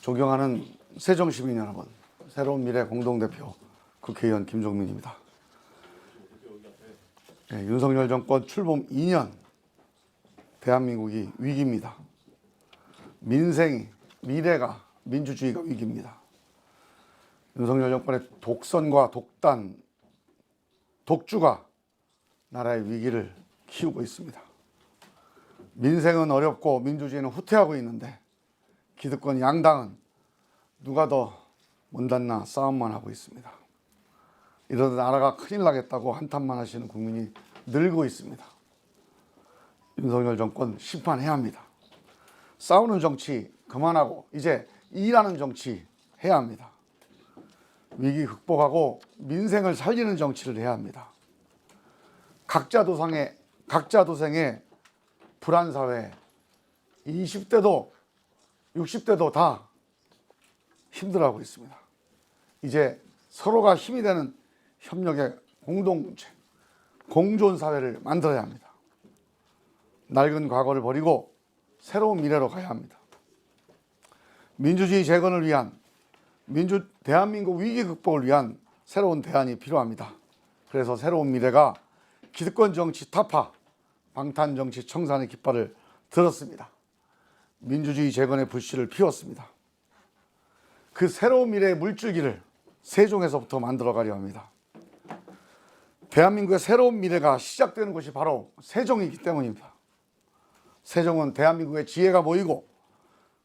존경하는 세종시민 여러분, 새로운 미래 공동대표 국회의원 김종민입니다. 네, 윤석열 정권 출범 2년, 대한민국이 위기입니다. 민생이, 미래가, 민주주의가 위기입니다. 윤석열 정권의 독선과 독단, 독주가 나라의 위기를 키우고 있습니다. 민생은 어렵고 민주주의는 후퇴하고 있는데 기득권 양당은 누가 더 못났나 싸움만 하고 있습니다. 이러다 나라가 큰일 나겠다고 한탄만 하시는 국민이 늘고 있습니다. 윤석열 정권 심판해야 합니다. 싸우는 정치 그만하고 이제 일하는 정치 해야 합니다. 위기 극복하고 민생을 살리는 정치를 해야 합니다. 각자 도생의 불안사회, 20대도 60대도 다 힘들어하고 있습니다. 이제 서로가 힘이 되는 협력의 공동체, 공존사회를 만들어야 합니다. 낡은 과거를 버리고 새로운 미래로 가야 합니다. 민주주의 재건을 위한, 대한민국 위기 극복을 위한 새로운 대안이 필요합니다. 그래서 새로운 미래가 기득권 정치 타파, 방탄 정치 청산의 깃발을 들었습니다. 민주주의 재건의 불씨를 피웠습니다. 그 새로운 미래의 물줄기를 세종에서부터 만들어가려 합니다. 대한민국의 새로운 미래가 시작되는 곳이 바로 세종이기 때문입니다. 세종은 대한민국의 지혜가 모이고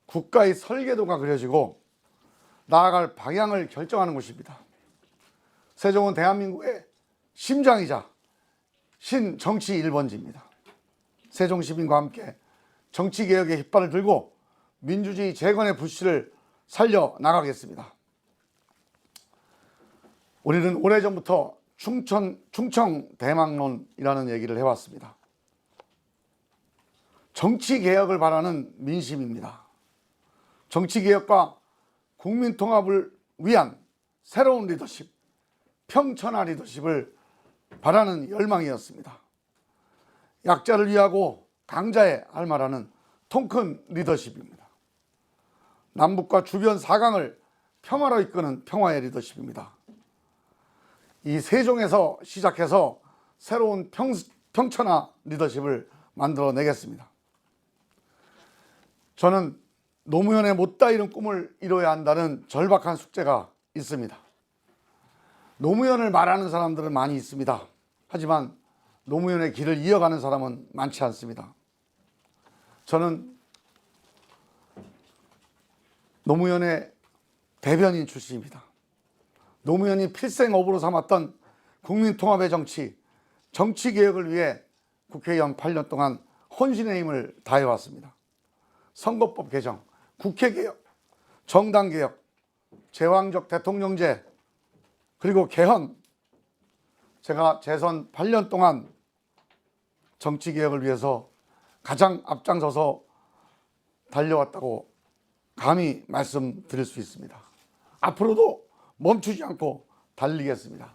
국가의 설계도가 그려지고 나아갈 방향을 결정하는 곳입니다. 세종은 대한민국의 심장이자 신정치 1번지입니다. 세종 시민과 함께 정치개혁의 깃발을 들고 민주주의 재건의 불씨를 살려나가겠습니다. 우리는 오래전부터 충청 대망론이라는 얘기를 해왔습니다. 정치개혁을 바라는 민심입니다. 정치개혁과 국민통합을 위한 새로운 리더십, 평천하 리더십을 바라는 열망이었습니다. 약자를 위하고 강자의 할말하는 통큰 리더십입니다. 남북과 주변 사강을 평화로 이끄는 평화의 리더십입니다. 이 세종에서 시작해서 새로운 평천하 리더십을 만들어내겠습니다. 저는 노무현의 못다 이룬 꿈을 이뤄야 한다는 절박한 숙제가 있습니다. 노무현을 말하는 사람들은 많이 있습니다. 하지만 노무현의 길을 이어가는 사람은 많지 않습니다. 저는 노무현의 대변인 출신입니다. 노무현이 필생업으로 삼았던 국민통합의 정치, 정치개혁을 위해 국회의원 8년 동안 혼신의 힘을 다해왔습니다. 선거법 개정, 국회개혁, 정당개혁, 제왕적 대통령제, 그리고 개헌, 제가 재선 8년 동안 정치개혁을 위해서 가장 앞장서서 달려왔다고 감히 말씀드릴 수 있습니다. 앞으로도 멈추지 않고 달리겠습니다.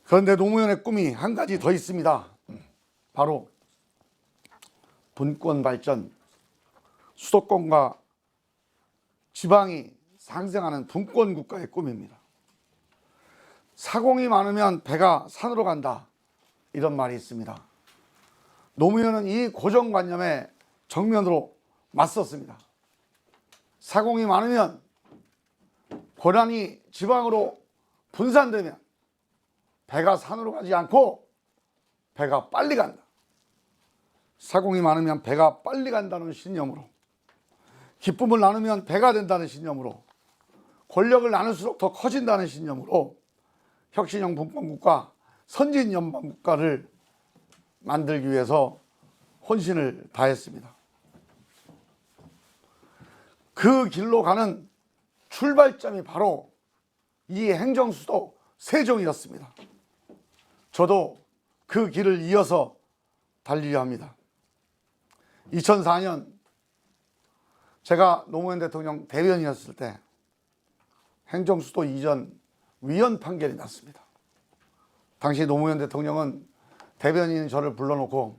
그런데 노무현의 꿈이 한 가지 더 있습니다. 바로 분권 발전, 수도권과 지방이 상생하는 분권 국가의 꿈입니다. 사공이 많으면 배가 산으로 간다, 이런 말이 있습니다. 노무현은 이 고정관념에 정면으로 맞섰습니다. 사공이 많으면 권한이 지방으로 분산되면 배가 산으로 가지 않고 배가 빨리 간다. 사공이 많으면 배가 빨리 간다는 신념으로, 기쁨을 나누면 배가 된다는 신념으로, 권력을 나눌수록 더 커진다는 신념으로 혁신형 분권국가, 선진연방국가를 만들기 위해서 혼신을 다했습니다. 그 길로 가는 출발점이 바로 이 행정수도 세종이었습니다. 저도 그 길을 이어서 달리려 합니다. 2004년 제가 노무현 대통령 대변인이었을 때 행정수도 이전 위헌 판결이 났습니다. 당시 노무현 대통령은 대변인인 저를 불러놓고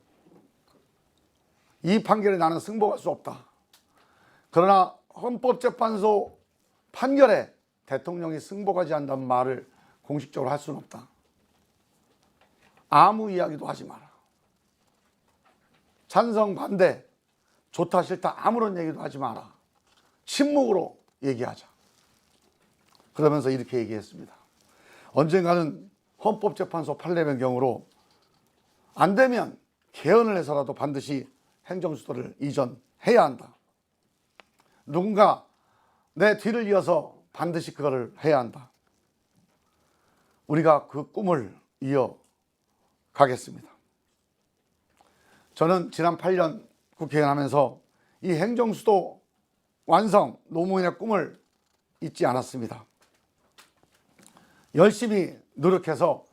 이 판결에 나는 승복할 수 없다. 그러나 헌법재판소 판결에 대통령이 승복하지 않는다는 말을 공식적으로 할 수는 없다. 아무 이야기도 하지 마라. 찬성, 반대, 좋다, 싫다 아무런 얘기도 하지 마라. 침묵으로 얘기하자. 그러면서 이렇게 얘기했습니다. 언젠가는 헌법재판소 판례변경으로 안 되면 개헌을 해서라도 반드시 행정수도를 이전해야 한다. 누군가 내 뒤를 이어서 반드시 그거를 해야 한다. 우리가 그 꿈을 이어가겠습니다. 저는 지난 8년 국회의원 하면서 이 행정수도 완성, 노무현의 꿈을 잊지 않았습니다. 열심히 노력해서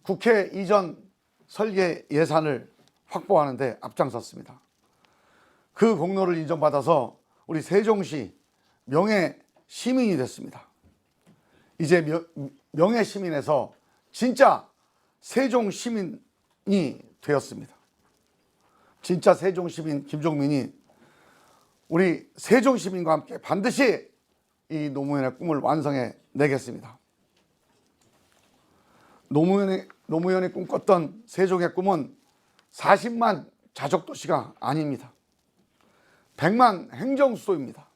국회 이전 설계 예산을 확보하는 데 앞장섰습니다. 그 공로를 인정받아서 우리 세종시 명예 시민이 됐습니다. 이제 명예 시민에서 진짜 세종 시민이 되었습니다. 진짜 세종 시민 김종민이 우리 세종 시민과 함께 반드시 이 노무현의 꿈을 완성해 내겠습니다. 노무현이 꿈꿨던 세종의 꿈은 40만 자족도시가 아닙니다. 100만 행정수도입니다.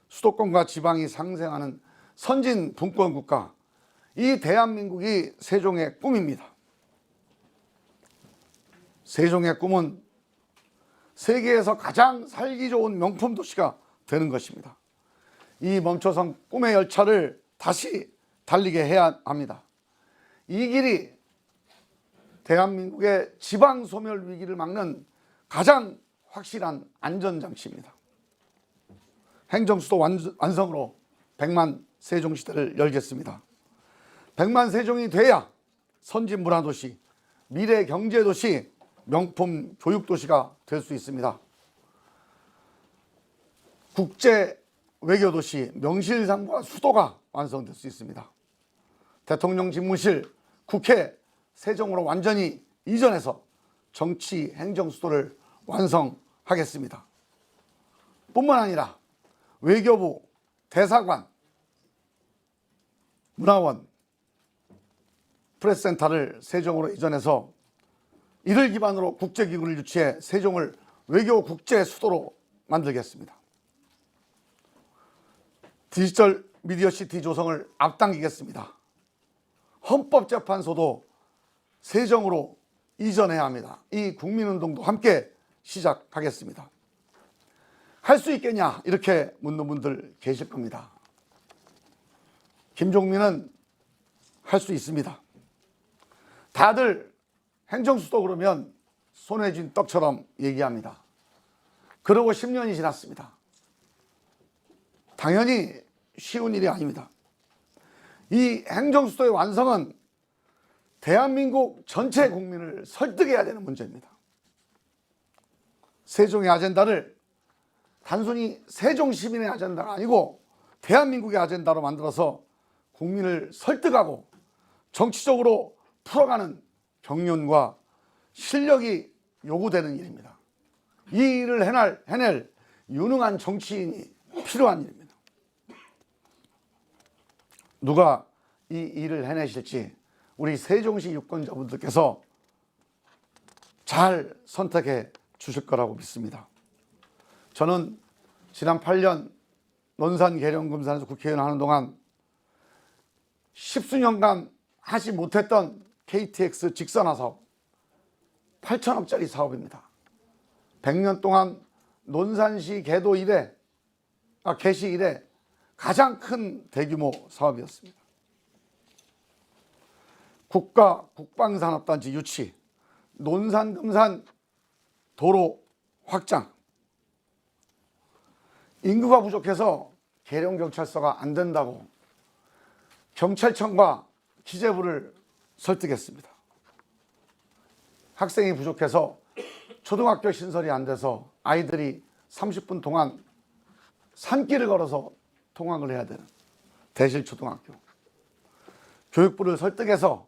수도권과 지방이 상생하는 선진 분권국가, 이 대한민국이 세종의 꿈입니다. 세종의 꿈은 세계에서 가장 살기 좋은 명품 도시가 되는 것입니다. 이 멈춰선 꿈의 열차를 다시 달리게 해야 합니다. 이 길이 대한민국의 지방 소멸 위기를 막는 가장 확실한 안전장치입니다. 행정수도 완성으로 100만 세종시대를 열겠습니다. 100만 세종이 돼야 선진 문화도시, 미래 경제도시, 명품 교육도시가 될 수 있습니다. 국제 외교도시, 명실상부한 수도가 완성될 수 있습니다. 대통령 집무실, 국회, 세종으로 완전히 이전해서 정치 행정수도를 완성하겠습니다. 뿐만 아니라 외교부, 대사관, 문화원, 프레스센터를 세종으로 이전해서 이를 기반으로 국제기구를 유치해 세종을 외교 국제 수도로 만들겠습니다. 디지털 미디어시티 조성을 앞당기겠습니다. 헌법재판소도 세종으로 이전해야 합니다. 이 국민운동도 함께 시작하겠습니다. 할 수 있겠냐 이렇게 묻는 분들 계실 겁니다. 김종민은 할 수 있습니다. 다들 행정수도 그러면 손에 쥔 떡처럼 얘기합니다. 그러고 10년이 지났습니다. 당연히 쉬운 일이 아닙니다. 이 행정수도의 완성은 대한민국 전체 국민을 설득해야 되는 문제입니다. 세종의 아젠다를 단순히 세종 시민의 아젠다가 아니고 대한민국의 아젠다로 만들어서 국민을 설득하고 정치적으로 풀어가는 경륜과 실력이 요구되는 일입니다. 이 일을 해낼 유능한 정치인이 필요한 일입니다. 누가 이 일을 해내실지 우리 세종시 유권자분들께서 잘 선택해 주실 거라고 믿습니다. 저는 지난 8년 논산 계룡금산에서 국회의원 하는 동안 10수년간 하지 못했던 KTX 직선화 사업 8천억짜리 사업입니다. 100년 동안 논산시 개도 개시 이래 가장 큰 대규모 사업이었습니다. 국가 국방산업단지 유치, 논산 금산 도로 확장, 인구가 부족해서 계룡경찰서가 안 된다고 경찰청과 기재부를 설득했습니다. 학생이 부족해서 초등학교 신설이 안 돼서 아이들이 30분 동안 산길을 걸어서 통학을 해야 되는 대실초등학교, 교육부를 설득해서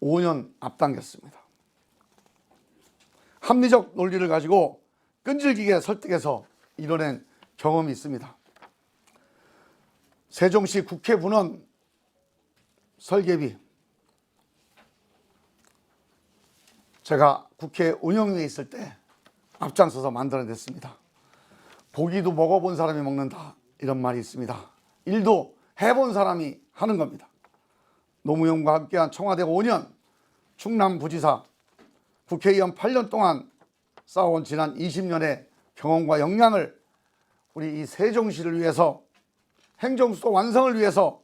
5년 앞당겼습니다. 합리적 논리를 가지고 끈질기게 설득해서 이뤄낸 경험이 있습니다. 세종시 국회분원 설계비, 제가 국회 운영위에 있을 때 앞장서서 만들어냈습니다. 고기도 먹어본 사람이 먹는다, 이런 말이 있습니다. 일도 해본 사람이 하는 겁니다. 노무현과 함께한 청와대 5년, 충남부지사, 국회의원 8년 동안 쌓아온 지난 20년의 경험과 역량을 우리 이 세종시를 위해서, 행정수도 완성을 위해서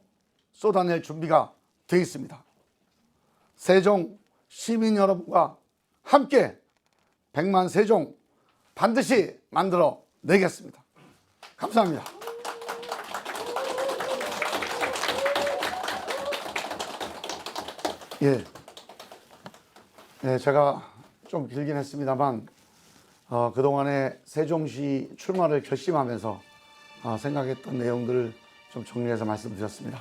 쏟아낼 준비가 되어 있습니다. 세종 시민 여러분과 함께 100만 세종 반드시 만들어 내겠습니다. 감사합니다. 제가 좀 길긴 했습니다만 그동안에 세종시 출마를 결심하면서 생각했던 내용들을 좀 정리해서 말씀드렸습니다.